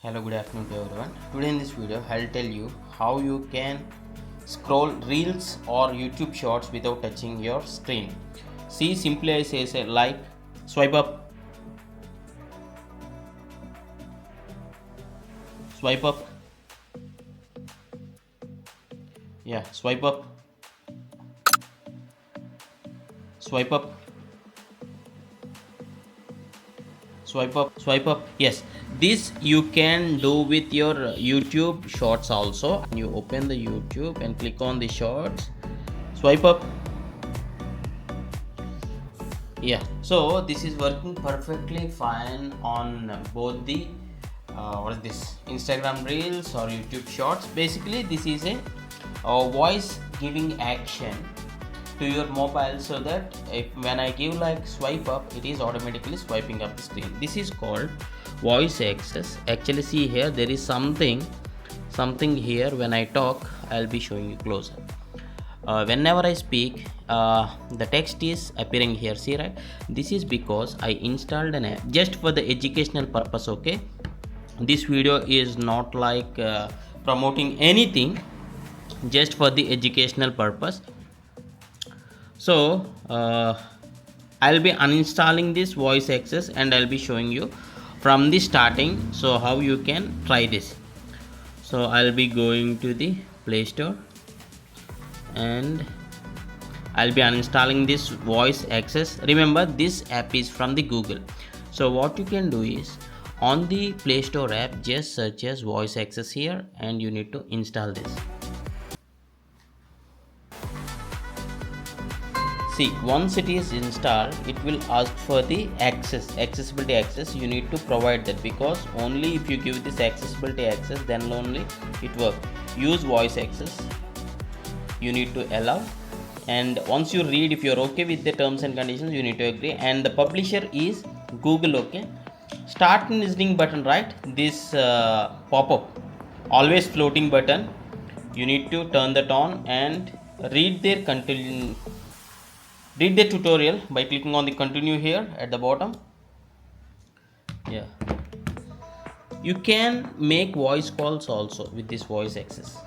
Hello, good afternoon to everyone. Today in this video, I'll tell you how you can scroll reels or YouTube shorts without touching your screen. See, simply I say like, swipe up, swipe up, yeah, swipe up, swipe up, swipe up. Yes, this you can do with your YouTube shorts also. You open the YouTube and click on the shorts, swipe up. Yeah, so this is working perfectly fine on both the what is this, Instagram reels or YouTube shorts. Basically this is a voice giving action to your mobile, so that if when I give like swipe up, it is automatically swiping up the screen. This is called voice access. Actually, see here, there is something here. When I talk, I'll be showing you closer. Whenever I speak, the text is appearing here. See, right? This is because I installed an app just for the educational purpose. Okay, this video is not like promoting anything, just for the educational purpose. So I'll be uninstalling this voice access and I'll be showing you from the starting, so how you can try this. So I'll be going to the Play Store and I'll be uninstalling this voice access. Remember, this app is from the Google. So what you can do is, on the Play Store app, just search as voice access here and you need to install this. See, once it is installed, it will ask for the accessibility access. You need to provide that, because only if you give this accessibility access, then only it works. Use voice access, you need to allow, and once you read, if you're okay with the terms and conditions, you need to agree. And the publisher is Google. Okay, start listening button, right? This pop-up, always floating button, you need to turn that on and read their read the tutorial by clicking on the continue here at the bottom. Yeah, you can make voice calls also with this voice access.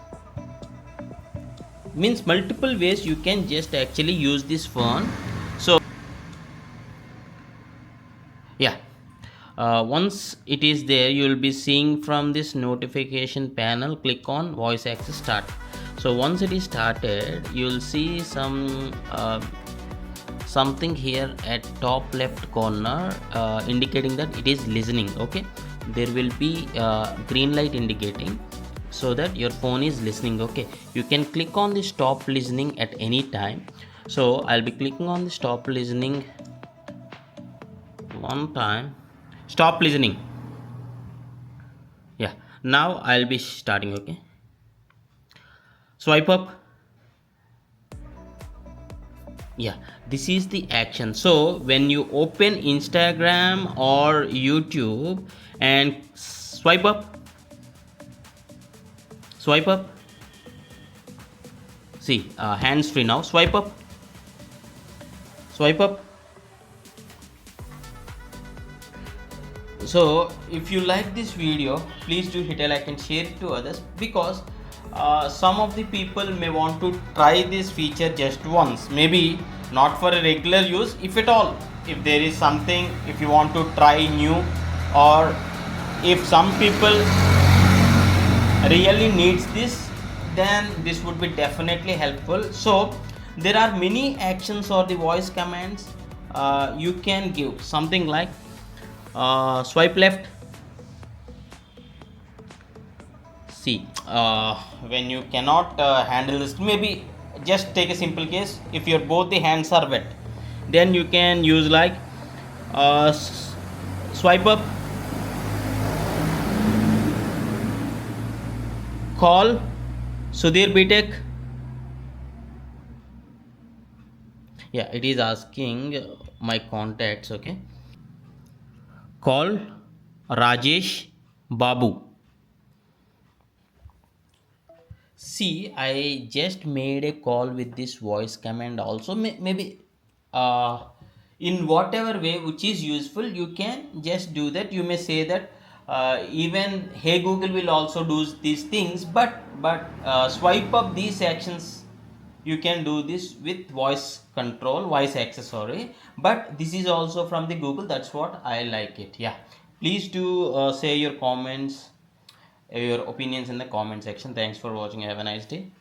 Means multiple ways you can just actually use this phone. So yeah, once it is there, you will be seeing from this notification panel, click on voice access start. So once it is started, you will see something here at top left corner, indicating that it is listening. Okay, there will be green light indicating, so that your phone is listening. Okay, you can click on the stop listening at any time. So I'll be clicking on the stop listening one time. Stop listening. Yeah, now I'll be starting. Okay, swipe up. Yeah, this is the action. So when you open Instagram or YouTube and swipe up, swipe up. See, hands free now. Swipe up, swipe up. So if you like this video, please do hit a like and share it to others, because some of the people may want to try this feature just once, maybe not for a regular use. If at all, if there is something, if you want to try new, or if some people really needs this, then this would be definitely helpful. So there are many actions or the voice commands you can give, something like swipe left. See, when you cannot handle this, maybe just take a simple case. If your both the hands are wet, then you can use like swipe up, call Sudhir Bitek. Yeah, it is asking my contacts. Okay, call Rajesh Babu. See, I just made a call with this voice command also. Maybe in whatever way which is useful, you can just do that. You may say that Even Hey Google will also do these things, but swipe up these actions you can do this with voice control, voice accessory. But this is also from the Google. That's what I like it. Yeah, please do say your comments, your opinions in the comment section. Thanks for watching. Have a nice day.